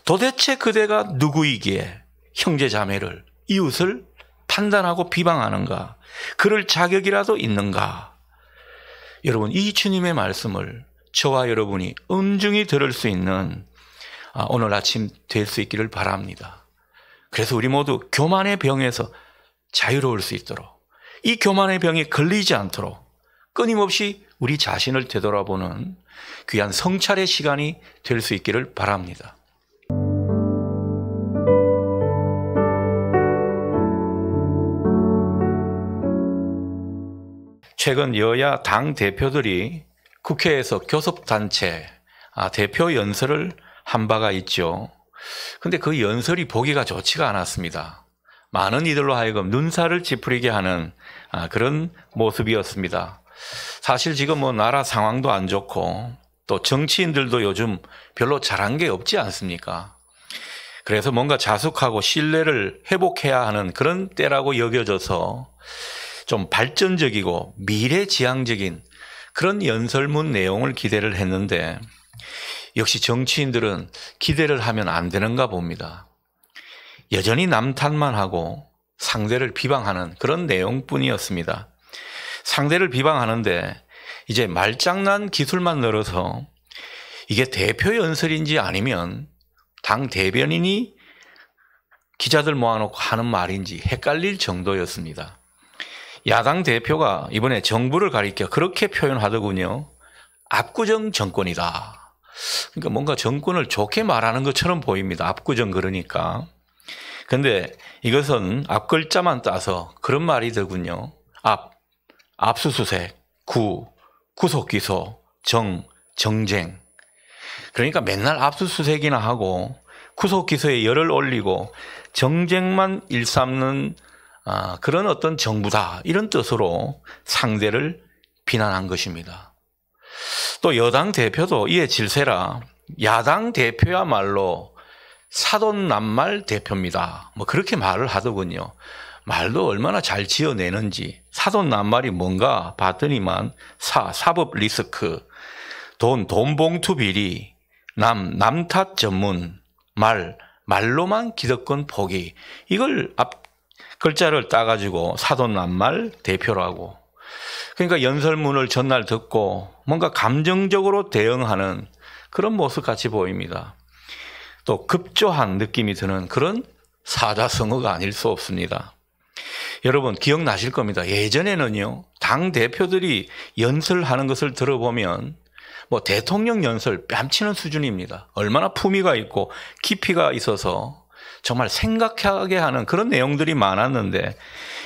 도대체 그대가 누구이기에 형제 자매를, 이웃을 판단하고 비방하는가? 그럴 자격이라도 있는가? 여러분, 이 주님의 말씀을 저와 여러분이 엄중히 들을 수 있는 오늘 아침 될 수 있기를 바랍니다. 그래서 우리 모두 교만의 병에서 자유로울 수 있도록, 이 교만의 병에 걸리지 않도록 끊임없이 우리 자신을 되돌아보는 귀한 성찰의 시간이 될 수 있기를 바랍니다. 최근 여야 당 대표들이 국회에서 교섭단체 대표 연설을 한 바가 있죠. 근데 그 연설이 보기가 좋지가 않았습니다. 많은 이들로 하여금 눈살을 찌푸리게 하는 그런 모습이었습니다. 사실 지금 나라 상황도 안 좋고 또 정치인들도 요즘 별로 잘한 게 없지 않습니까? 그래서 뭔가 자숙하고 신뢰를 회복해야 하는 그런 때라고 여겨져서 좀 발전적이고 미래지향적인 그런 연설문 내용을 기대를 했는데 역시 정치인들은 기대를 하면 안 되는가 봅니다. 여전히 남 탓만 하고 상대를 비방하는 그런 내용뿐이었습니다. 상대를 비방하는데 이제 말장난 기술만 늘어서 이게 대표 연설인지 아니면 당 대변인이 기자들 모아놓고 하는 말인지 헷갈릴 정도였습니다. 야당 대표가 이번에 정부를 가리켜 그렇게 표현하더군요. 압구정 정권이다. 그러니까 뭔가 정권을 좋게 말하는 것처럼 보입니다. 압구정 그러니까. 근데 이것은 앞글자만 따서 그런 말이 되군요. 압수수색, 구속기소, 정쟁. 그러니까 맨날 압수수색이나 하고 구속기소에 열을 올리고 정쟁만 일삼는 그런 어떤 정부다, 이런 뜻으로 상대를 비난한 것입니다. 또 여당 대표도 이에 질세라 야당 대표야말로 사돈낱말 대표입니다. 그렇게 말을 하더군요. 말도 얼마나 잘 지어내는지. 사돈낱말이 뭔가 봤더니만 사법 리스크, 돈봉투 비리, 남 탓 전문, 말로만 기득권 포기. 이걸 글자를 따가지고 사돈낱말 대표라고. 그러니까 연설문을 전날 듣고 뭔가 감정적으로 대응하는 그런 모습 같이 보입니다. 또 급조한 느낌이 드는 그런 사자성어가 아닐 수 없습니다. 여러분 기억나실 겁니다. 예전에는요, 당 대표들이 연설하는 것을 들어보면 대통령 연설 뺨치는 수준입니다. 얼마나 품위가 있고 깊이가 있어서 정말 생각하게 하는 그런 내용들이 많았는데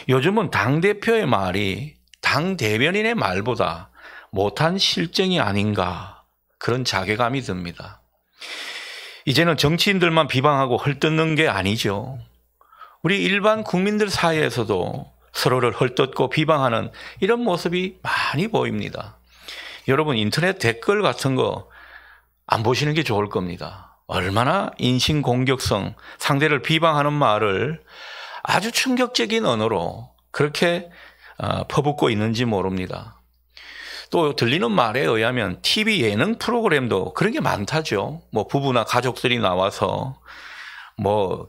요즘은 당대표의 말이 당 대변인의 말보다 못한 실정이 아닌가, 그런 자괴감이 듭니다. 이제는 정치인들만 비방하고 헐뜯는 게 아니죠. 우리 일반 국민들 사이에서도 서로를 헐뜯고 비방하는 이런 모습이 많이 보입니다. 여러분 인터넷 댓글 같은 거 안 보시는 게 좋을 겁니다. 얼마나 인신공격성, 상대를 비방하는 말을 아주 충격적인 언어로 그렇게 퍼붓고 있는지 모릅니다. 또 들리는 말에 의하면 TV 예능 프로그램도 그런 게 많다죠. 부부나 가족들이 나와서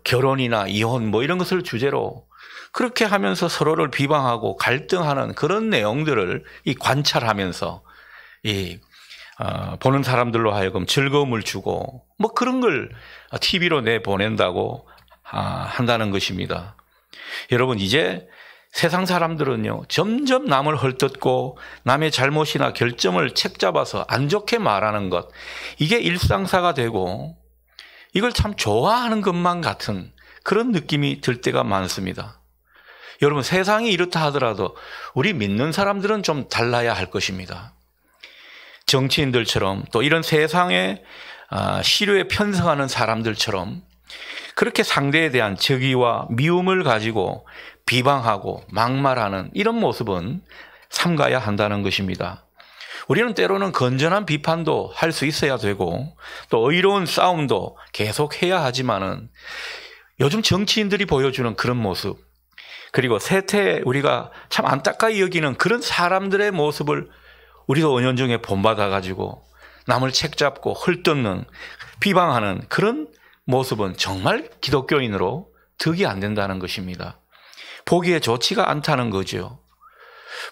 결혼이나 이혼 이런 것을 주제로 그렇게 하면서 서로를 비방하고 갈등하는 그런 내용들을 관찰하면서 보는 사람들로 하여금 즐거움을 주고 그런 걸 TV로 내보낸다고 한다는 것입니다. 여러분 이제 세상 사람들은요, 점점 남을 헐뜯고 남의 잘못이나 결점을 책잡아서 안 좋게 말하는 것, 이게 일상사가 되고 이걸 참 좋아하는 것만 같은 그런 느낌이 들 때가 많습니다. 여러분 세상이 이렇다 하더라도 우리 믿는 사람들은 좀 달라야 할 것입니다. 정치인들처럼 또 이런 세상의 시류에 편성하는 사람들처럼 그렇게 상대에 대한 적의와 미움을 가지고 비방하고 막말하는 이런 모습은 삼가야 한다는 것입니다. 우리는 때로는 건전한 비판도 할 수 있어야 되고 또 의로운 싸움도 계속 해야 하지만은 요즘 정치인들이 보여주는 그런 모습, 그리고 세태 우리가 참 안타까이 여기는 그런 사람들의 모습을 우리도 은연중에 본받아 가지고 남을 책잡고 헐뜯는, 비방하는 그런 모습은 정말 기독교인으로 득이 안 된다는 것입니다. 보기에 좋지가 않다는 거죠.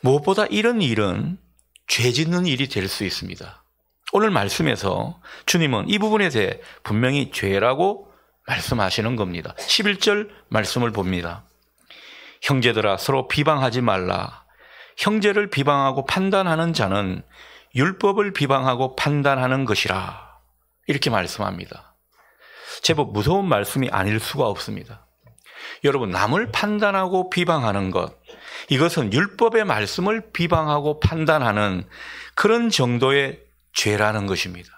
무엇보다 이런 일은 죄 짓는 일이 될 수 있습니다. 오늘 말씀에서 주님은 이 부분에 대해 분명히 죄라고 말씀하시는 겁니다. 11절 말씀을 봅니다. 형제들아 서로 비방하지 말라. 형제를 비방하고 판단하는 자는 율법을 비방하고 판단하는 것이라. 이렇게 말씀합니다. 제법 무서운 말씀이 아닐 수가 없습니다. 여러분, 남을 판단하고 비방하는 것, 이것은 율법의 말씀을 비방하고 판단하는 그런 정도의 죄라는 것입니다.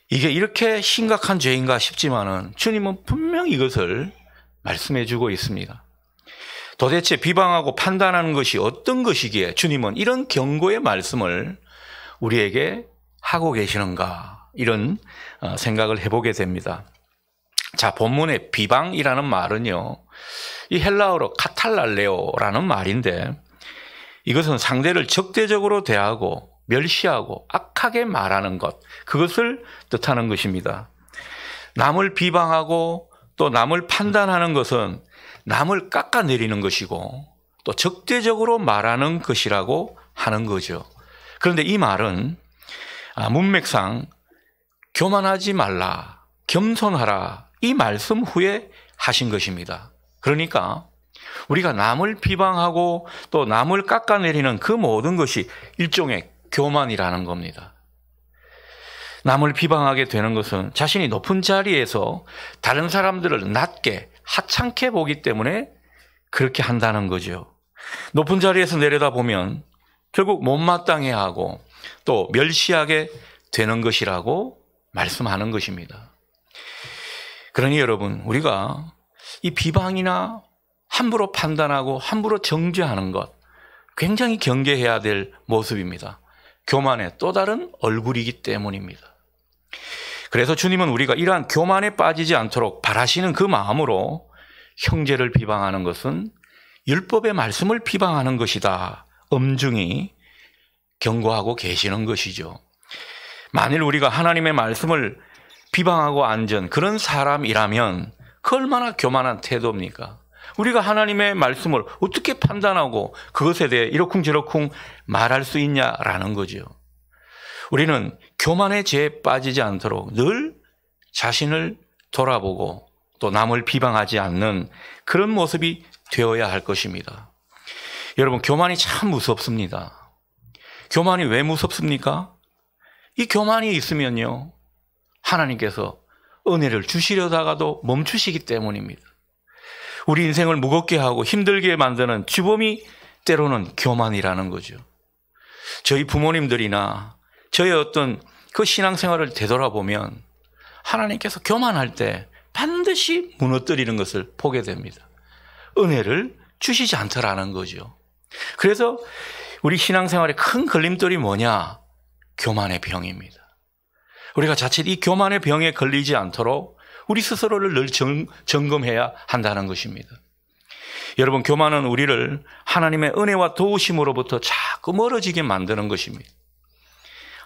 이게 이렇게 심각한 죄인가 싶지만은 주님은 분명 이것을 말씀해 주고 있습니다. 도대체 비방하고 판단하는 것이 어떤 것이기에 주님은 이런 경고의 말씀을 우리에게 하고 계시는가, 이런 생각을 해보게 됩니다. 자, 본문의 비방이라는 말은요, 이 헬라어로 카탈랄레오라는 말인데, 이것은 상대를 적대적으로 대하고 멸시하고 악하게 말하는 것, 그것을 뜻하는 것입니다. 남을 비방하고 또 남을 판단하는 것은 남을 깎아내리는 것이고 또 적대적으로 말하는 것이라고 하는 거죠. 그런데 이 말은 문맥상 교만하지 말라, 겸손하라, 이 말씀 후에 하신 것입니다. 그러니까 우리가 남을 비방하고 또 남을 깎아내리는 그 모든 것이 일종의 교만이라는 겁니다. 남을 비방하게 되는 것은 자신이 높은 자리에서 다른 사람들을 낮게 하찮게 보기 때문에 그렇게 한다는 거죠. 높은 자리에서 내려다보면 결국 못마땅해 하고 또 멸시하게 되는 것이라고 말씀하는 것입니다. 그러니 여러분, 우리가 이 비방이나 함부로 판단하고 함부로 정죄하는 것, 굉장히 경계해야 될 모습입니다. 교만의 또 다른 얼굴이기 때문입니다. 그래서 주님은 우리가 이러한 교만에 빠지지 않도록 바라시는 그 마음으로 형제를 비방하는 것은 율법의 말씀을 비방하는 것이다, 엄중히 경고하고 계시는 것이죠. 만일 우리가 하나님의 말씀을 비방하고 앉은 그런 사람이라면 그 얼마나 교만한 태도입니까? 우리가 하나님의 말씀을 어떻게 판단하고 그것에 대해 이러쿵저러쿵 말할 수 있냐라는 거죠. 우리는 교만의 죄에 빠지지 않도록 늘 자신을 돌아보고 또 남을 비방하지 않는 그런 모습이 되어야 할 것입니다. 여러분, 교만이 참 무섭습니다. 교만이 왜 무섭습니까? 이 교만이 있으면요, 하나님께서 은혜를 주시려다가도 멈추시기 때문입니다. 우리 인생을 무겁게 하고 힘들게 만드는 주범이 때로는 교만이라는 거죠. 저희 부모님들이나 저의 어떤 그 신앙생활을 되돌아보면 하나님께서 교만할 때 반드시 무너뜨리는 것을 보게 됩니다. 은혜를 주시지 않더라는 거죠. 그래서 우리 신앙생활의 큰 걸림돌이 뭐냐? 교만의 병입니다. 우리가 자칫 이 교만의 병에 걸리지 않도록 우리 스스로를 늘 점검해야 한다는 것입니다. 여러분, 교만은 우리를 하나님의 은혜와 도우심으로부터 자꾸 멀어지게 만드는 것입니다.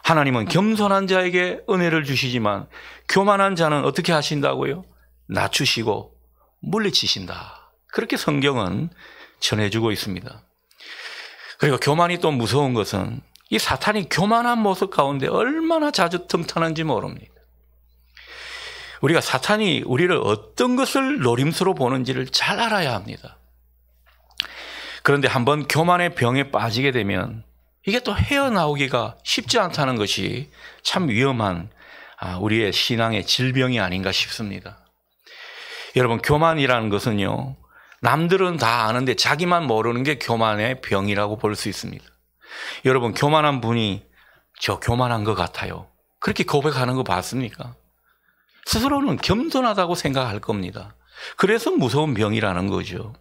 하나님은 겸손한 자에게 은혜를 주시지만 교만한 자는 어떻게 하신다고요? 낮추시고 물리치신다. 그렇게 성경은 전해주고 있습니다. 그리고 교만이 또 무서운 것은 이 사탄이 교만한 모습 가운데 얼마나 자주 틈타는지 모릅니다. 우리가 사탄이 우리를 어떤 것을 노림수로 보는지를 잘 알아야 합니다. 그런데 한번 교만의 병에 빠지게 되면 이게 또 헤어나오기가 쉽지 않다는 것이 참 위험한 우리의 신앙의 질병이 아닌가 싶습니다. 여러분, 교만이라는 것은요, 남들은 다 아는데 자기만 모르는 게 교만의 병이라고 볼 수 있습니다. 여러분, 교만한 분이 저 교만한 것 같아요, 그렇게 고백하는 거 봤습니까? 스스로는 겸손하다고 생각할 겁니다. 그래서 무서운 병이라는 거죠.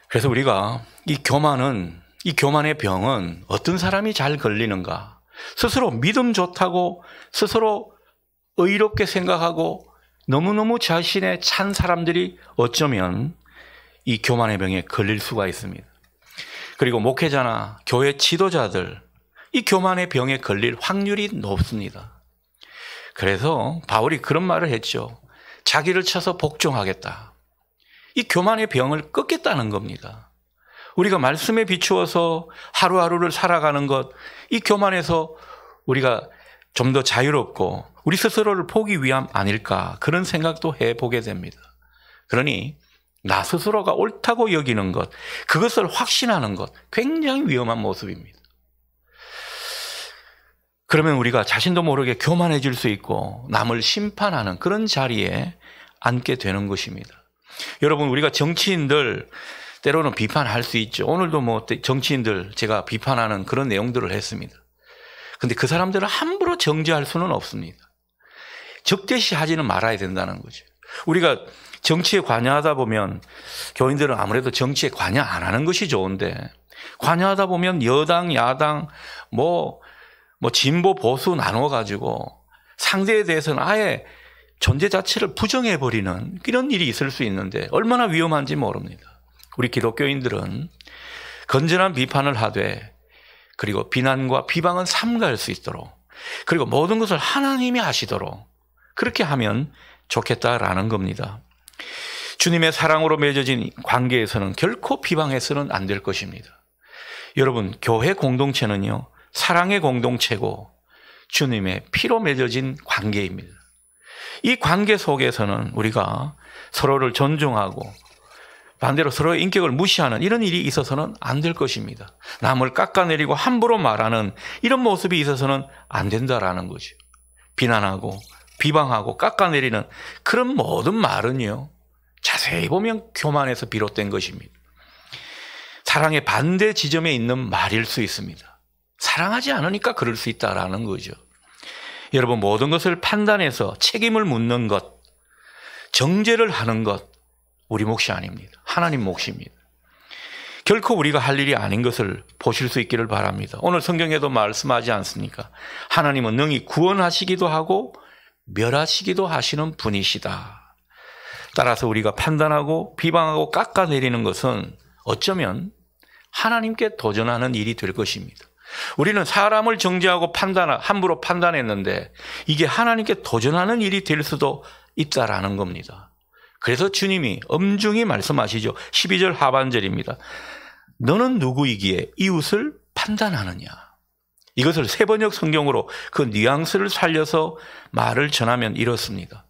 그래서 우리가 이 교만의 병은 어떤 사람이 잘 걸리는가? 스스로 믿음 좋다고 스스로 의롭게 생각하고 너무너무 자신의 찬 사람들이 어쩌면 이 교만의 병에 걸릴 수가 있습니다. 그리고 목회자나 교회 지도자들, 이 교만의 병에 걸릴 확률이 높습니다. 그래서 바울이 그런 말을 했죠. 자기를 쳐서 복종하겠다. 이 교만의 병을 끊겠다는 겁니다. 우리가 말씀에 비추어서 하루하루를 살아가는 것, 이 교만에서 우리가 좀 더 자유롭고 우리 스스로를 보기 위함 아닐까, 그런 생각도 해보게 됩니다. 그러니 나 스스로가 옳다고 여기는 것, 그것을 확신하는 것, 굉장히 위험한 모습입니다. 그러면 우리가 자신도 모르게 교만해질 수 있고 남을 심판하는 그런 자리에 앉게 되는 것입니다. 여러분, 우리가 정치인들 때로는 비판할 수 있죠. 오늘도 뭐 정치인들 제가 비판하는 그런 내용들을 했습니다. 근데 그 사람들을 함부로 정죄할 수는 없습니다. 적대시하지는 말아야 된다는 거죠. 우리가 정치에 관여하다 보면, 교인들은 아무래도 정치에 관여 안 하는 것이 좋은데, 관여하다 보면 여당, 야당, 뭐 진보, 보수 나눠가지고 상대에 대해서는 아예 존재 자체를 부정해버리는 이런 일이 있을 수 있는데 얼마나 위험한지 모릅니다. 우리 기독교인들은 건전한 비판을 하되, 그리고 비난과 비방은 삼가할 수 있도록, 그리고 모든 것을 하나님이 하시도록 그렇게 하면 좋겠다라는 겁니다. 주님의 사랑으로 맺어진 관계에서는 결코 비방해서는 안 될 것입니다. 여러분, 교회 공동체는요, 사랑의 공동체고 주님의 피로 맺어진 관계입니다. 이 관계 속에서는 우리가 서로를 존중하고 반대로 서로의 인격을 무시하는 이런 일이 있어서는 안 될 것입니다. 남을 깎아내리고 함부로 말하는 이런 모습이 있어서는 안 된다라는 거죠. 비난하고 비방하고 깎아내리는 그런 모든 말은요, 자세히 보면 교만에서 비롯된 것입니다. 사랑의 반대 지점에 있는 말일 수 있습니다. 사랑하지 않으니까 그럴 수 있다라는 거죠. 여러분, 모든 것을 판단해서 책임을 묻는 것, 정죄를 하는 것, 우리 몫이 아닙니다. 하나님 몫입니다. 결코 우리가 할 일이 아닌 것을 보실 수 있기를 바랍니다. 오늘 성경에도 말씀하지 않습니까? 하나님은 능히 구원하시기도 하고 멸하시기도 하시는 분이시다. 따라서 우리가 판단하고 비방하고 깎아내리는 것은 어쩌면 하나님께 도전하는 일이 될 것입니다. 우리는 사람을 정죄하고 함부로 판단했는데 이게 하나님께 도전하는 일이 될 수도 있다라는 겁니다. 그래서 주님이 엄중히 말씀하시죠. 12절 하반절입니다. 너는 누구이기에 이웃을 판단하느냐. 이것을 세번역 성경으로 그 뉘앙스를 살려서 말을 전하면 이렇습니다.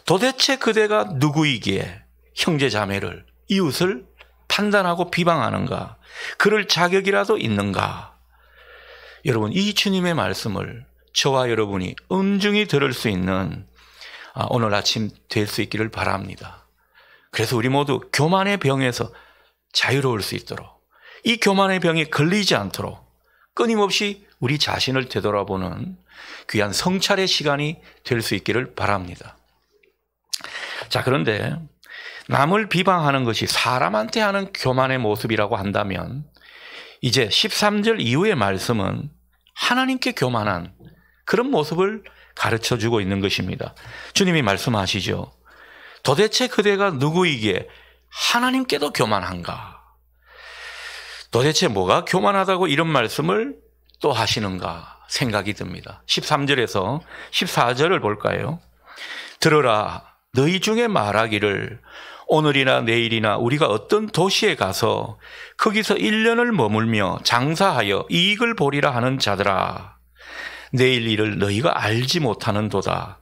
도대체 그대가 누구이기에 형제 자매를, 이웃을 판단하고 비방하는가? 그럴 자격이라도 있는가? 여러분, 이 주님의 말씀을 저와 여러분이 엄중히 들을 수 있는 오늘 아침 될 수 있기를 바랍니다. 그래서 우리 모두 교만의 병에서 자유로울 수 있도록, 이 교만의 병에 걸리지 않도록 끊임없이 우리 자신을 되돌아보는 귀한 성찰의 시간이 될 수 있기를 바랍니다. 자, 그런데 남을 비방하는 것이 사람한테 하는 교만의 모습이라고 한다면 이제 13절 이후의 말씀은 하나님께 교만한 그런 모습을 가르쳐주고 있는 것입니다. 주님이 말씀하시죠. 도대체 그대가 누구이기에 하나님께도 교만한가? 도대체 뭐가 교만하다고 이런 말씀을 또 하시는가 생각이 듭니다. 13절에서 14절을 볼까요? 들으라, 너희 중에 말하기를 오늘이나 내일이나 우리가 어떤 도시에 가서 거기서 1년을 머물며 장사하여 이익을 보리라 하는 자들아, 내일 일을 너희가 알지 못하는도다.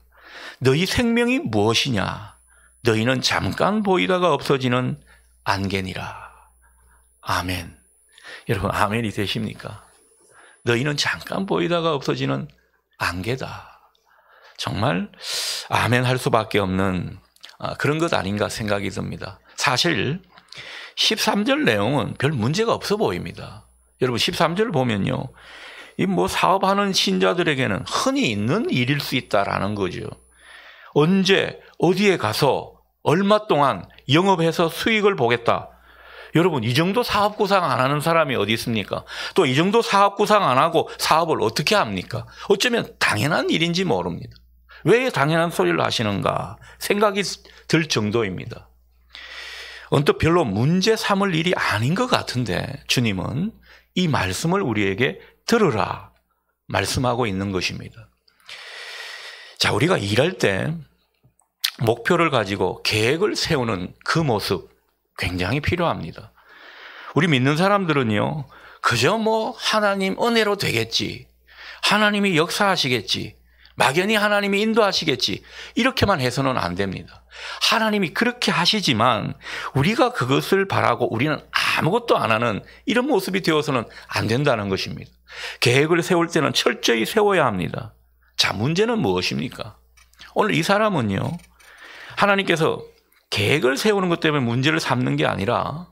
너희 생명이 무엇이냐? 너희는 잠깐 보이다가 없어지는 안개니라. 아멘. 여러분, 아멘이 되십니까? 너희는 잠깐 보이다가 없어지는 안개다. 정말 아멘 할 수밖에 없는 그런 것 아닌가 생각이 듭니다. 사실 13절 내용은 별 문제가 없어 보입니다. 여러분, 13절을 보면요, 이 뭐 사업하는 신자들에게는 흔히 있는 일일 수 있다라는 거죠. 언제 어디에 가서 얼마 동안 영업해서 수익을 보겠다. 여러분, 이 정도 사업 구상 안 하는 사람이 어디 있습니까? 또 이 정도 사업 구상 안 하고 사업을 어떻게 합니까? 어쩌면 당연한 일인지 모릅니다. 왜 당연한 소리를 하시는가 생각이 들 정도입니다. 언뜻 별로 문제 삼을 일이 아닌 것 같은데 주님은 이 말씀을 우리에게 들으라 말씀하고 있는 것입니다. 자, 우리가 일할 때 목표를 가지고 계획을 세우는 그 모습 굉장히 필요합니다. 우리 믿는 사람들은요, 그저 하나님 은혜로 되겠지, 하나님이 역사하시겠지, 막연히 하나님이 인도하시겠지, 이렇게만 해서는 안 됩니다. 하나님이 그렇게 하시지만 우리가 그것을 바라고 우리는 아무것도 안 하는 이런 모습이 되어서는 안 된다는 것입니다. 계획을 세울 때는 철저히 세워야 합니다. 자, 문제는 무엇입니까? 오늘 이 사람은요, 하나님께서 계획을 세우는 것 때문에 문제를 삼는 게 아니라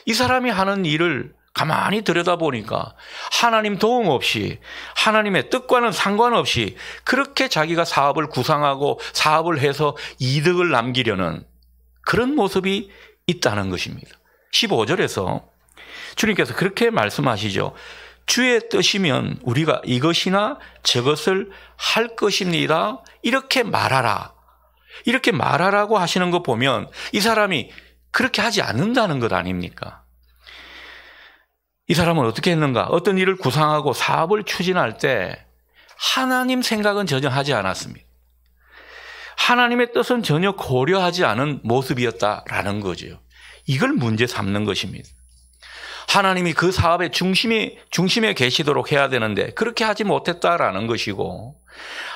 이 사람이 하는 일을 가만히 들여다보니까 하나님 도움 없이, 하나님의 뜻과는 상관없이 그렇게 자기가 사업을 구상하고 사업을 해서 이득을 남기려는 그런 모습이 있다는 것입니다. 15절에서 주님께서 그렇게 말씀하시죠. 주의 뜻이면 우리가 이것이나 저것을 할 것입니다. 이렇게 말하라. 이렇게 말하라고 하시는 거 보면 이 사람이 그렇게 하지 않는다는 것 아닙니까? 이 사람은 어떻게 했는가? 어떤 일을 구상하고 사업을 추진할 때 하나님 생각은 전혀 하지 않았습니다. 하나님의 뜻은 전혀 고려하지 않은 모습이었다라는 거죠. 이걸 문제 삼는 것입니다. 하나님이 그 사업의 중심에 계시도록 해야 되는데 그렇게 하지 못했다라는 것이고,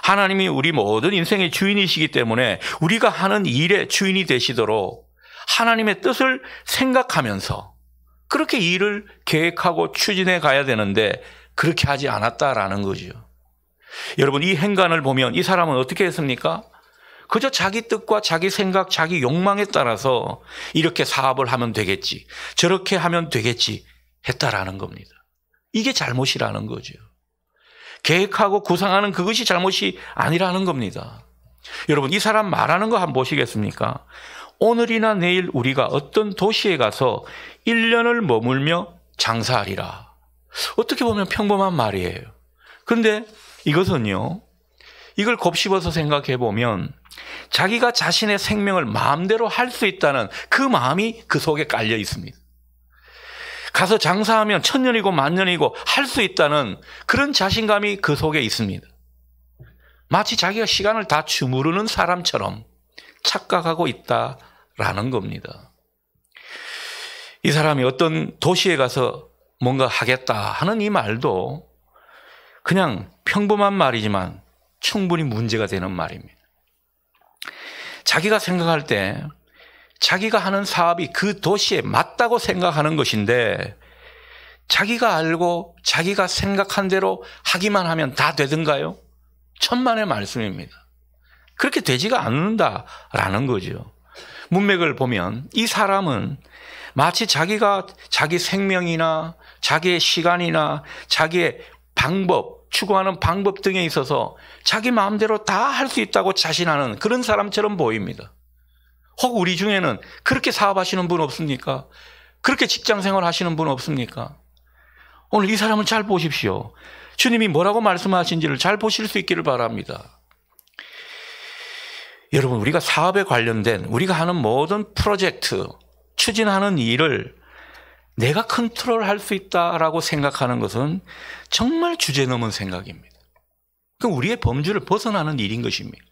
하나님이 우리 모든 인생의 주인이시기 때문에 우리가 하는 일의 주인이 되시도록 하나님의 뜻을 생각하면서 그렇게 일을 계획하고 추진해 가야 되는데 그렇게 하지 않았다라는 거죠. 여러분, 이 행간을 보면 이 사람은 어떻게 했습니까? 그저 자기 뜻과 자기 생각, 자기 욕망에 따라서 이렇게 사업을 하면 되겠지, 저렇게 하면 되겠지 했다라는 겁니다. 이게 잘못이라는 거죠. 계획하고 구상하는 그것이 잘못이 아니라는 겁니다. 여러분, 이 사람 말하는 거 한번 보시겠습니까? 오늘이나 내일 우리가 어떤 도시에 가서 1년을 머물며 장사하리라. 어떻게 보면 평범한 말이에요. 그런데 이것은요, 이걸 곱씹어서 생각해 보면 자기가 자신의 생명을 마음대로 할 수 있다는 그 마음이 그 속에 깔려 있습니다. 가서 장사하면 1000년이고 10,000년이고 할 수 있다는 그런 자신감이 그 속에 있습니다. 마치 자기가 시간을 다 주무르는 사람처럼 착각하고 있다라는 겁니다. 이 사람이 어떤 도시에 가서 뭔가 하겠다 하는 이 말도 그냥 평범한 말이지만 충분히 문제가 되는 말입니다. 자기가 생각할 때 자기가 하는 사업이 그 도시에 맞다고 생각하는 것인데 자기가 알고 자기가 생각한 대로 하기만 하면 다 되던가요? 천만의 말씀입니다. 그렇게 되지가 않는다라는 거죠. 문맥을 보면 이 사람은 마치 자기가 자기 생명이나 자기의 시간이나 자기의 방법, 추구하는 방법 등에 있어서 자기 마음대로 다 할 수 있다고 자신하는 그런 사람처럼 보입니다. 혹 우리 중에는 그렇게 사업하시는 분 없습니까? 그렇게 직장생활 하시는 분 없습니까? 오늘 이 사람을 잘 보십시오. 주님이 뭐라고 말씀하신지를 잘 보실 수 있기를 바랍니다. 여러분, 우리가 사업에 관련된 우리가 하는 모든 프로젝트, 추진하는 일을 내가 컨트롤할 수 있다라고 생각하는 것은 정말 주제넘은 생각입니다. 그럼 우리의 범주를 벗어나는 일인 것입니다.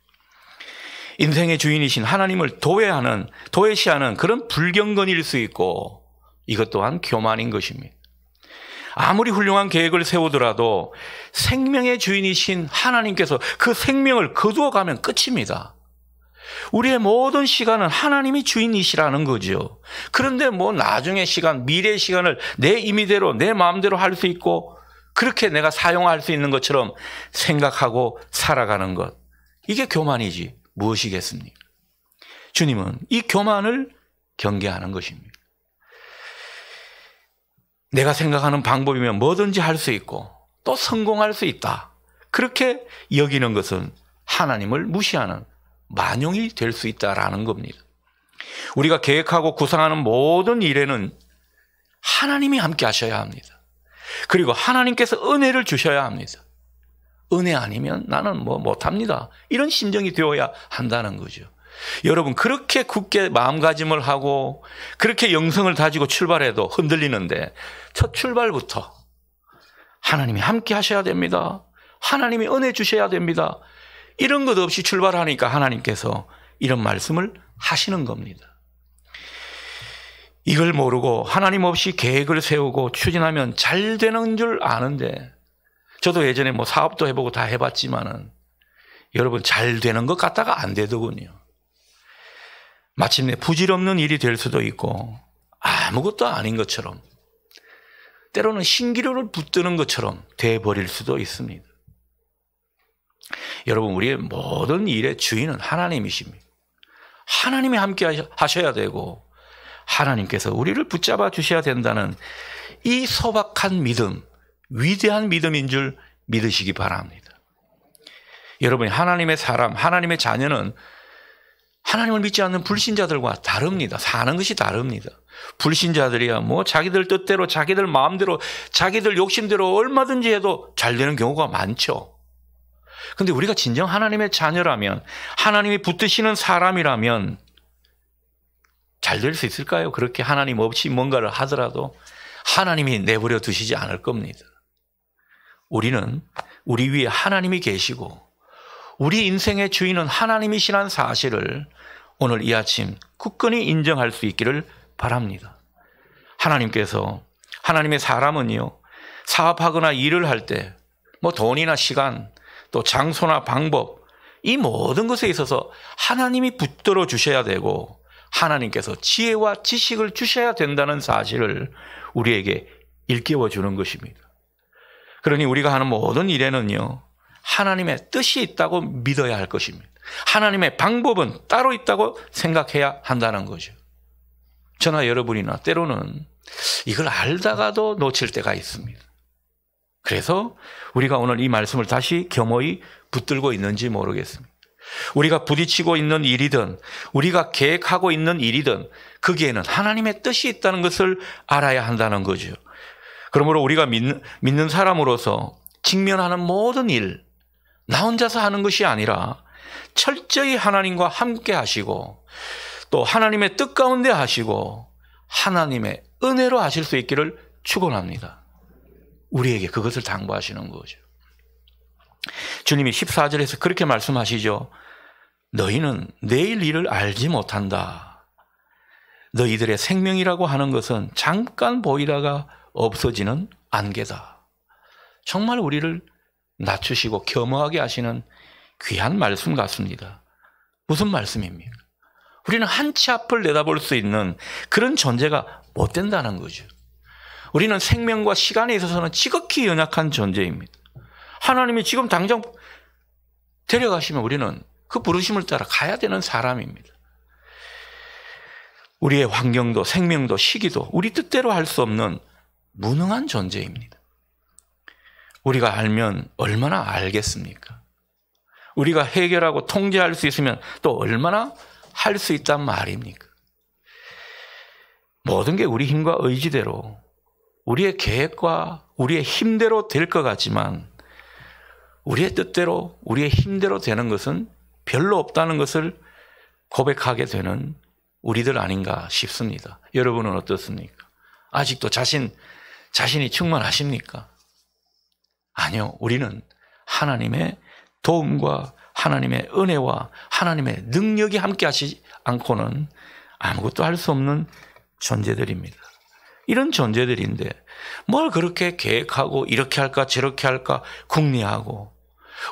인생의 주인이신 하나님을 도외시하는 그런 불경건일 수 있고, 이것 또한 교만인 것입니다. 아무리 훌륭한 계획을 세우더라도 생명의 주인이신 하나님께서 그 생명을 거두어 가면 끝입니다. 우리의 모든 시간은 하나님이 주인이시라는 거죠. 그런데 나중의 시간, 미래의 시간을 내 임의대로 내 마음대로 할 수 있고 그렇게 내가 사용할 수 있는 것처럼 생각하고 살아가는 것, 이게 교만이지 무엇이겠습니까? 주님은 이 교만을 경계하는 것입니다. 내가 생각하는 방법이면 뭐든지 할 수 있고 또 성공할 수 있다, 그렇게 여기는 것은 하나님을 무시하는 만용이 될 수 있다라는 겁니다. 우리가 계획하고 구상하는 모든 일에는 하나님이 함께 하셔야 합니다. 그리고 하나님께서 은혜를 주셔야 합니다. 은혜 아니면 나는 못합니다, 이런 심정이 되어야 한다는 거죠. 여러분, 그렇게 굳게 마음가짐을 하고 그렇게 영성을 다지고 출발해도 흔들리는데 첫 출발부터 하나님이 함께 하셔야 됩니다, 하나님이 은혜 주셔야 됩니다, 이런 것 없이 출발하니까 하나님께서 이런 말씀을 하시는 겁니다. 이걸 모르고 하나님 없이 계획을 세우고 추진하면 잘 되는 줄 아는데, 저도 예전에 뭐 사업도 해보고 다 해봤지만은 여러분 잘 되는 것 같다가 안 되더군요. 마침내 부질없는 일이 될 수도 있고 아무것도 아닌 것처럼, 때로는 신기루를 붙드는 것처럼 돼버릴 수도 있습니다. 여러분, 우리의 모든 일의 주인은 하나님이십니다. 하나님이 함께 하셔야 되고 하나님께서 우리를 붙잡아 주셔야 된다는 이 소박한 믿음, 위대한 믿음인 줄 믿으시기 바랍니다. 여러분, 하나님의 사람, 하나님의 자녀는 하나님을 믿지 않는 불신자들과 다릅니다. 사는 것이 다릅니다. 불신자들이야 뭐 자기들 뜻대로, 자기들 마음대로, 자기들 욕심대로 얼마든지 해도 잘 되는 경우가 많죠. 근데 우리가 진정 하나님의 자녀라면, 하나님이 붙드시는 사람이라면 잘 될 수 있을까요? 그렇게 하나님 없이 뭔가를 하더라도 하나님이 내버려 두시지 않을 겁니다. 우리는 우리 위에 하나님이 계시고 우리 인생의 주인은 하나님이시라는 사실을 오늘 이 아침 굳건히 인정할 수 있기를 바랍니다. 하나님께서, 하나님의 사람은요, 사업하거나 일을 할 때 뭐 돈이나 시간, 또 장소나 방법, 이 모든 것에 있어서 하나님이 붙들어 주셔야 되고 하나님께서 지혜와 지식을 주셔야 된다는 사실을 우리에게 일깨워 주는 것입니다. 그러니 우리가 하는 모든 일에는요, 하나님의 뜻이 있다고 믿어야 할 것입니다. 하나님의 방법은 따로 있다고 생각해야 한다는 거죠. 저나 여러분이나 때로는 이걸 알다가도 놓칠 때가 있습니다. 그래서 우리가 오늘 이 말씀을 다시 겸허히 붙들고 있는지 모르겠습니다. 우리가 부딪히고 있는 일이든 우리가 계획하고 있는 일이든 거기에는 하나님의 뜻이 있다는 것을 알아야 한다는 거죠. 그러므로 우리가 믿는 사람으로서 직면하는 모든 일, 나 혼자서 하는 것이 아니라 철저히 하나님과 함께 하시고 또 하나님의 뜻 가운데 하시고 하나님의 은혜로 하실 수 있기를 축원합니다. 우리에게 그것을 당부하시는 거죠. 주님이 14절에서 그렇게 말씀하시죠. 너희는 내일 일을 알지 못한다. 너희들의 생명이라고 하는 것은 잠깐 보이다가 없어지는 안개다. 정말 우리를 낮추시고 겸허하게 하시는 귀한 말씀 같습니다. 무슨 말씀입니까? 우리는 한치 앞을 내다볼 수 있는 그런 존재가 못 된다는 거죠. 우리는 생명과 시간에 있어서는 지극히 연약한 존재입니다. 하나님이 지금 당장 데려가시면 우리는 그 부르심을 따라 가야 되는 사람입니다. 우리의 환경도 생명도 시기도 우리 뜻대로 할 수 없는 무능한 존재입니다. 우리가 알면 얼마나 알겠습니까? 우리가 해결하고 통제할 수 있으면 또 얼마나 할 수 있단 말입니까? 모든 게 우리 힘과 의지대로, 우리의 계획과 우리의 힘대로 될 것 같지만 우리의 뜻대로, 우리의 힘대로 되는 것은 별로 없다는 것을 고백하게 되는 우리들 아닌가 싶습니다. 여러분은 어떻습니까? 아직도 자신이 충만하십니까? 아니요. 우리는 하나님의 도움과 하나님의 은혜와 하나님의 능력이 함께 하시지 않고는 아무것도 할 수 없는 존재들입니다. 이런 존재들인데 뭘 그렇게 계획하고 이렇게 할까 저렇게 할까 궁리하고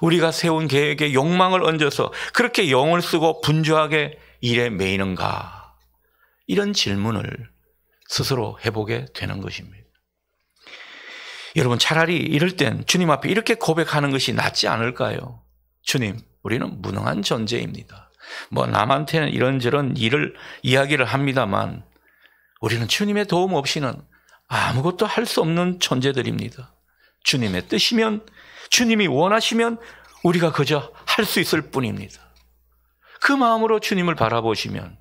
우리가 세운 계획에 욕망을 얹어서 그렇게 영을 쓰고 분주하게 일에 매이는가? 이런 질문을 스스로 해보게 되는 것입니다. 여러분, 차라리 이럴 땐 주님 앞에 이렇게 고백하는 것이 낫지 않을까요? 주님, 우리는 무능한 존재입니다. 뭐 남한테는 이런저런 이야기를 합니다만 우리는 주님의 도움 없이는 아무것도 할 수 없는 존재들입니다. 주님의 뜻이면, 주님이 원하시면 우리가 그저 할 수 있을 뿐입니다. 그 마음으로 주님을 바라보시면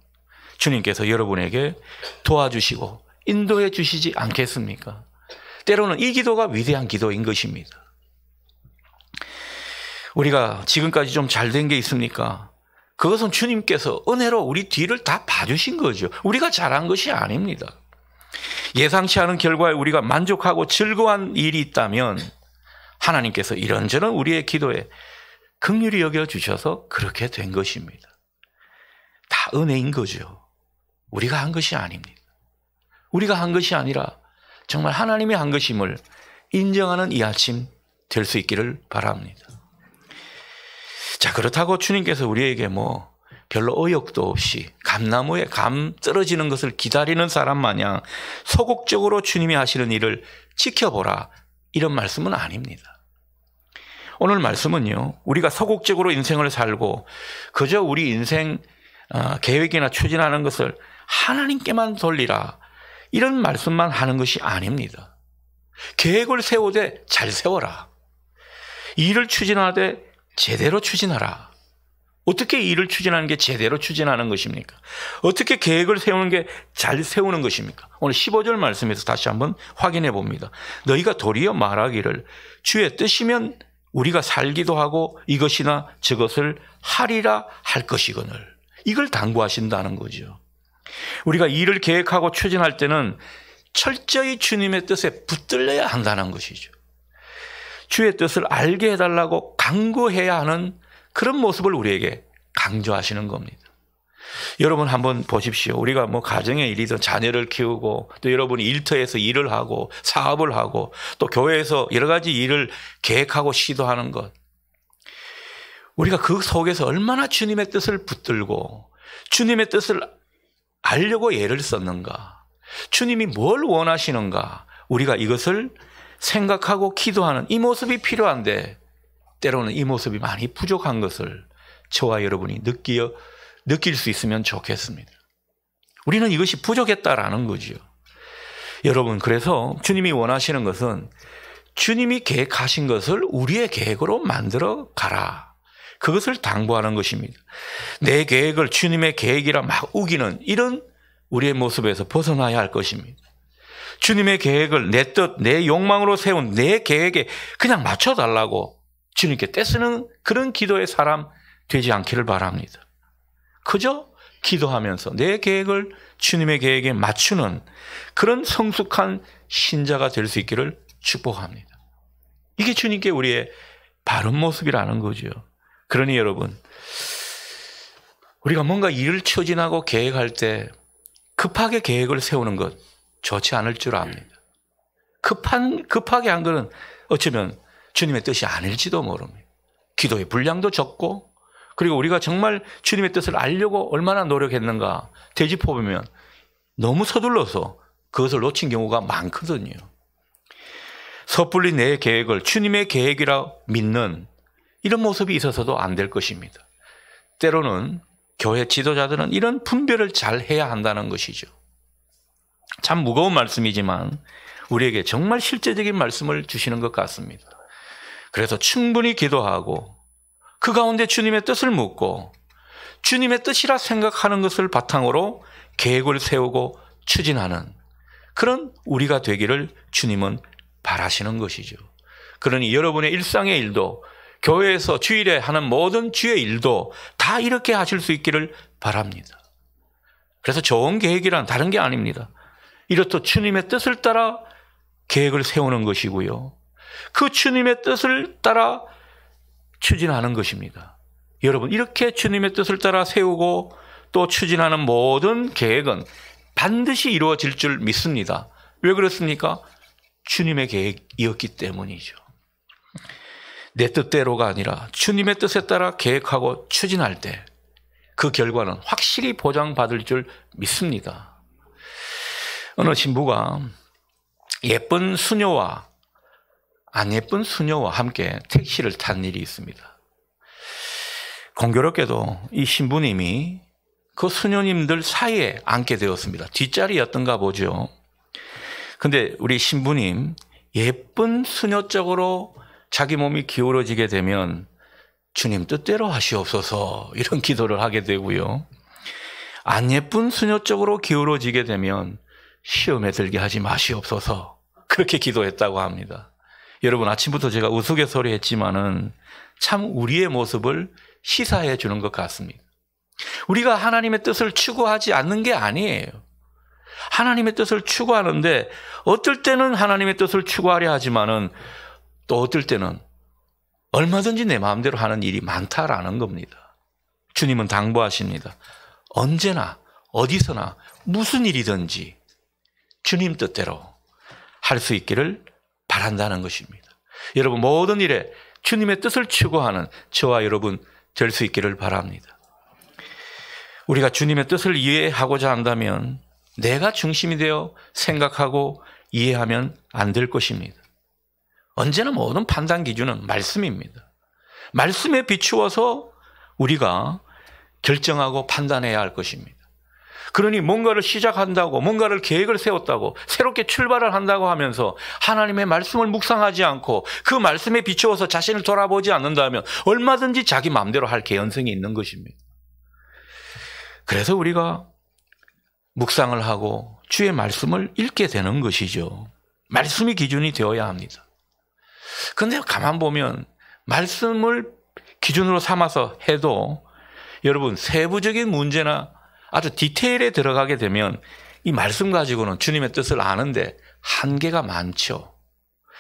주님께서 여러분에게 도와주시고 인도해 주시지 않겠습니까? 때로는 이 기도가 위대한 기도인 것입니다. 우리가 지금까지 좀 잘 된 게 있습니까? 그것은 주님께서 은혜로 우리 뒤를 다 봐주신 거죠. 우리가 잘한 것이 아닙니다. 예상치 않은 결과에 우리가 만족하고 즐거운 일이 있다면 하나님께서 이런저런 우리의 기도에 긍휼히 여겨주셔서 그렇게 된 것입니다. 다 은혜인 거죠. 우리가 한 것이 아닙니다. 우리가 한 것이 아니라 정말 하나님이 한 것임을 인정하는 이 아침 될 수 있기를 바랍니다. 자, 그렇다고 주님께서 우리에게 별로 의욕도 없이 감나무에 감 떨어지는 것을 기다리는 사람 마냥 소극적으로 주님이 하시는 일을 지켜보라, 이런 말씀은 아닙니다. 오늘 말씀은요, 우리가 소극적으로 인생을 살고 그저 우리 인생 계획이나 추진하는 것을 하나님께만 돌리라, 이런 말씀만 하는 것이 아닙니다. 계획을 세우되 잘 세워라. 일을 추진하되 제대로 추진하라. 어떻게 일을 추진하는 게 제대로 추진하는 것입니까? 어떻게 계획을 세우는 게 잘 세우는 것입니까? 오늘 15절 말씀에서 다시 한번 확인해 봅니다. 너희가 도리어 말하기를 주의 뜻이면 우리가 살기도 하고 이것이나 저것을 하리라 할 것이거늘. 이걸 당부하신다는 거죠. 우리가 일을 계획하고 추진할 때는 철저히 주님의 뜻에 붙들려야 한다는 것이죠. 주의 뜻을 알게 해달라고 강구해야 하는 그런 모습을 우리에게 강조하시는 겁니다. 여러분 한번 보십시오. 우리가 가정의 일이든 자녀를 키우고 또 여러분이 일터에서 일을 하고 사업을 하고 또 교회에서 여러 가지 일을 계획하고 시도하는 것. 우리가 그 속에서 얼마나 주님의 뜻을 붙들고 주님의 뜻을 알려고 애를 썼는가. 주님이 뭘 원하시는가. 우리가 이것을 생각하고 기도하는 이 모습이 필요한데 때로는 이 모습이 많이 부족한 것을 저와 여러분이 느낄 수 있으면 좋겠습니다. 우리는 이것이 부족했다라는 거죠. 여러분, 그래서 주님이 원하시는 것은 주님이 계획하신 것을 우리의 계획으로 만들어 가라. 그것을 당부하는 것입니다. 내 계획을 주님의 계획이라 막 우기는 이런 우리의 모습에서 벗어나야 할 것입니다. 주님의 계획을 내 뜻, 내 욕망으로 세운 내 계획에 그냥 맞춰달라고 주님께 떼쓰는 그런 기도의 사람 되지 않기를 바랍니다. 그저 기도하면서 내 계획을 주님의 계획에 맞추는 그런 성숙한 신자가 될 수 있기를 축복합니다. 이게 주님께 우리의 바른 모습이라는 거죠. 그러니 여러분, 우리가 뭔가 일을 추진하고 계획할 때 급하게 계획을 세우는 것 좋지 않을 줄 압니다. 급하게 한 거는 어쩌면 주님의 뜻이 아닐지도 모릅니다. 기도의 분량도 적고 그리고 우리가 정말 주님의 뜻을 알려고 얼마나 노력했는가 되짚어보면 너무 서둘러서 그것을 놓친 경우가 많거든요. 섣불리 내 계획을 주님의 계획이라 믿는 이런 모습이 있어서도 안 될 것입니다. 때로는 교회 지도자들은 이런 분별을 잘 해야 한다는 것이죠. 참 무거운 말씀이지만 우리에게 정말 실제적인 말씀을 주시는 것 같습니다. 그래서 충분히 기도하고 그 가운데 주님의 뜻을 묻고 주님의 뜻이라 생각하는 것을 바탕으로 계획을 세우고 추진하는 그런 우리가 되기를 주님은 바라시는 것이죠. 그러니 여러분의 일상의 일도 교회에서 주일에 하는 모든 주의 일도 다 이렇게 하실 수 있기를 바랍니다. 그래서 좋은 계획이란 다른 게 아닙니다. 이렇듯 주님의 뜻을 따라 계획을 세우는 것이고요. 그 주님의 뜻을 따라 추진하는 것입니다. 여러분, 이렇게 주님의 뜻을 따라 세우고 또 추진하는 모든 계획은 반드시 이루어질 줄 믿습니다. 왜 그렇습니까? 주님의 계획이었기 때문이죠. 내 뜻대로가 아니라 주님의 뜻에 따라 계획하고 추진할 때 그 결과는 확실히 보장받을 줄 믿습니다. 어느 신부가 예쁜 수녀와 안 예쁜 수녀와 함께 택시를 탄 일이 있습니다. 공교롭게도 이 신부님이 그 수녀님들 사이에 앉게 되었습니다. 뒷자리였던가 보죠. 근데 우리 신부님 예쁜 수녀 쪽으로 자기 몸이 기울어지게 되면 주님 뜻대로 하시옵소서 이런 기도를 하게 되고요. 안 예쁜 수녀 쪽으로 기울어지게 되면 시험에 들게 하지 마시옵소서 그렇게 기도했다고 합니다. 여러분, 아침부터 제가 우스갯소리 했지만은 참 우리의 모습을 시사해 주는 것 같습니다. 우리가 하나님의 뜻을 추구하지 않는 게 아니에요. 하나님의 뜻을 추구하는데 어떨 때는 하나님의 뜻을 추구하려 하지만은 또 어떨 때는 얼마든지 내 마음대로 하는 일이 많다라는 겁니다. 주님은 당부하십니다. 언제나 어디서나 무슨 일이든지 주님 뜻대로 할 수 있기를 바란다는 것입니다. 여러분, 모든 일에 주님의 뜻을 추구하는 저와 여러분 될 수 있기를 바랍니다. 우리가 주님의 뜻을 이해하고자 한다면 내가 중심이 되어 생각하고 이해하면 안 될 것입니다. 언제나 모든 판단 기준은 말씀입니다. 말씀에 비추어서 우리가 결정하고 판단해야 할 것입니다. 그러니 뭔가를 시작한다고, 뭔가를 계획을 세웠다고, 새롭게 출발을 한다고 하면서 하나님의 말씀을 묵상하지 않고 그 말씀에 비추어서 자신을 돌아보지 않는다면 얼마든지 자기 마음대로 할 개연성이 있는 것입니다. 그래서 우리가 묵상을 하고 주의 말씀을 읽게 되는 것이죠. 말씀이 기준이 되어야 합니다. 그런데 가만 보면 말씀을 기준으로 삼아서 해도 여러분, 세부적인 문제나 아주 디테일에 들어가게 되면 이 말씀 가지고는 주님의 뜻을 아는데 한계가 많죠.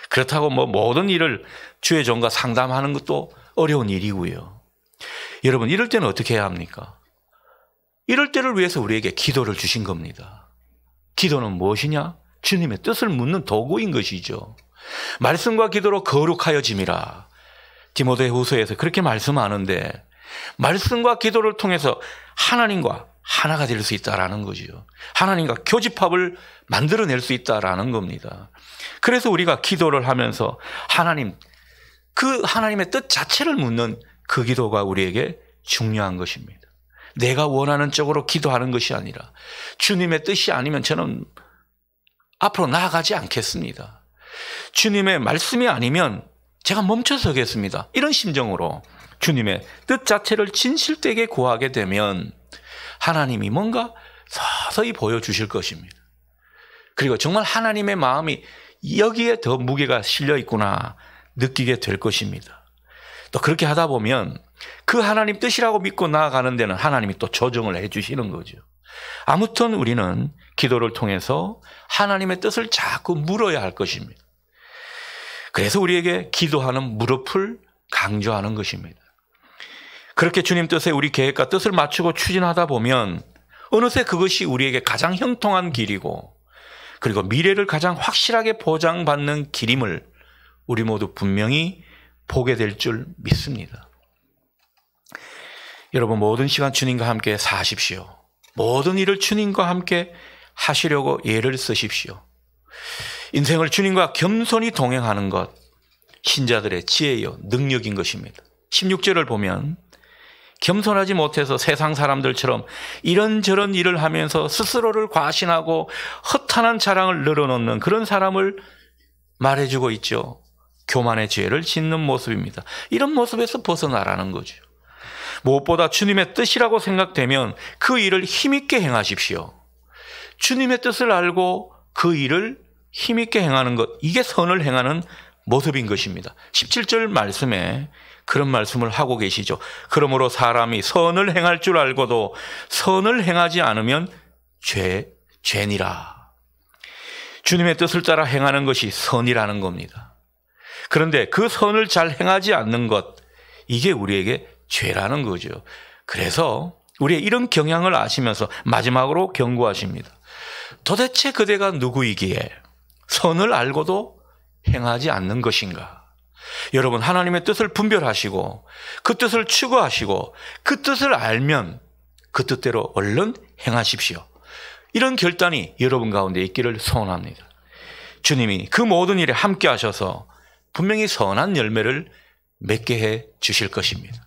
그렇다고 모든 일을 주의 종과 상담하는 것도 어려운 일이고요. 여러분, 이럴 때는 어떻게 해야 합니까? 이럴 때를 위해서 우리에게 기도를 주신 겁니다. 기도는 무엇이냐? 주님의 뜻을 묻는 도구인 것이죠. 말씀과 기도로 거룩하여짐이라. 디모데후서에서 그렇게 말씀하는데 말씀과 기도를 통해서 하나님과 하나가 될 수 있다라는 거죠. 하나님과 교집합을 만들어낼 수 있다라는 겁니다. 그래서 우리가 기도를 하면서 그 하나님의 뜻 자체를 묻는 그 기도가 우리에게 중요한 것입니다. 내가 원하는 쪽으로 기도하는 것이 아니라 주님의 뜻이 아니면 저는 앞으로 나아가지 않겠습니다. 주님의 말씀이 아니면 제가 멈춰서겠습니다. 이런 심정으로 주님의 뜻 자체를 진실되게 구하게 되면 하나님이 뭔가 서서히 보여주실 것입니다. 그리고 정말 하나님의 마음이 여기에 더 무게가 실려 있구나 느끼게 될 것입니다. 또 그렇게 하다 보면 그 하나님 뜻이라고 믿고 나아가는 데는 하나님이 또 조정을 해 주시는 거죠. 아무튼 우리는 기도를 통해서 하나님의 뜻을 자꾸 물어야 할 것입니다. 그래서 우리에게 기도하는 무릎을 강조하는 것입니다. 그렇게 주님 뜻에 우리 계획과 뜻을 맞추고 추진하다 보면 어느새 그것이 우리에게 가장 형통한 길이고 그리고 미래를 가장 확실하게 보장받는 길임을 우리 모두 분명히 보게 될 줄 믿습니다. 여러분, 모든 시간 주님과 함께 사십시오. 모든 일을 주님과 함께 하시려고 예를 쓰십시오. 인생을 주님과 겸손히 동행하는 것, 신자들의 지혜요 능력인 것입니다. 16절을 보면 겸손하지 못해서 세상 사람들처럼 이런저런 일을 하면서 스스로를 과신하고 허탄한 자랑을 늘어놓는 그런 사람을 말해주고 있죠. 교만의 죄를 짓는 모습입니다. 이런 모습에서 벗어나라는 거죠. 무엇보다 주님의 뜻이라고 생각되면 그 일을 힘있게 행하십시오. 주님의 뜻을 알고 그 일을 힘있게 행하는 것, 이게 선을 행하는 모습인 것입니다. 17절 말씀에 그런 말씀을 하고 계시죠. 그러므로 사람이 선을 행할 줄 알고도 선을 행하지 않으면 죄니라. 주님의 뜻을 따라 행하는 것이 선이라는 겁니다. 그런데 그 선을 잘 행하지 않는 것, 이게 우리에게 죄라는 거죠. 그래서 우리의 이런 경향을 아시면서 마지막으로 경고하십니다. 도대체 그대가 누구이기에 선을 알고도 행하지 않는 것인가? 여러분, 하나님의 뜻을 분별하시고 그 뜻을 추구하시고 그 뜻을 알면 그 뜻대로 얼른 행하십시오. 이런 결단이 여러분 가운데 있기를 소원합니다. 주님이 그 모든 일에 함께 하셔서 분명히 선한 열매를 맺게 해 주실 것입니다.